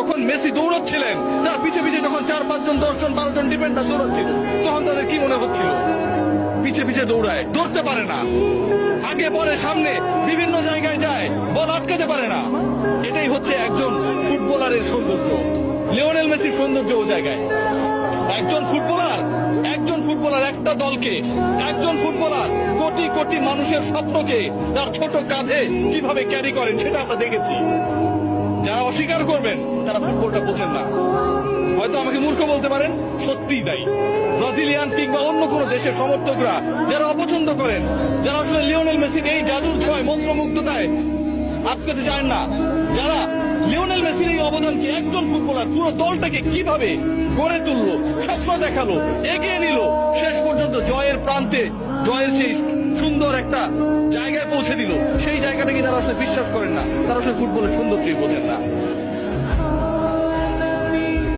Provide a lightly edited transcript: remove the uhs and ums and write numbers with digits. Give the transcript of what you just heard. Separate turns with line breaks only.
যখন মেসি দৌড়চ্ছিলেন, তার পিছে পিছে যখন 4-5 জন 10 জন 12 জন ডিফেন্ডার দৌড়চ্ছিল, তখন তাদের কি মনে হচ্ছিল? পিছে পিছে দৌড়ায়, দৌড়তে পারে না, আগে পরে সামনে বিভিন্ন জায়গায় যায়, বল আটকাতে পারে না। এটাই হচ্ছে একজন ফুটবলারের সৌন্দর্য। লিওনেল মেসির সৌন্দর্য ও জায়গায়। একজন ফুটবলার একটা দলকে, একজন ফুটবলার কোটি কোটি মানুষের স্বপ্নকে তার ছোট কাঁধে কিভাবে ক্যারি করেন সেটা আমরা দেখেছি। যারা অস্বীকার করবেন তারা ফুটবলটা বোঝেন না। হয়তো আমাকে মূর্খ বলতে পারেন, সত্যিই তাই। ব্রাজিলিয়ান কিংবা অন্য কোন দেশের সমর্থকরা যারা অপছন্দ করেন, যারা আসলে লিওনেল মেসির এই জাদুর ছোঁয়ায় মন্ত্রমুগ্ধতায় আটকাতে চান না, যারা লিওনেল মেসির এই অবদানকে, একজন ফুটবলার পুরো দলটাকে কিভাবে গড়ে তুললো, স্বপ্ন দেখালো, এগিয়ে নিল, শেষ পর্যন্ত জয়ের প্রান্তে, জয়ের সেই সুন্দর একটা জায়গায় পৌঁছে দিল, সেই জায়গাটাকে যারা আসলে বিশ্বাস করেন না, তারা আসলে ফুটবলের সৌন্দর্যই বোঝেন না।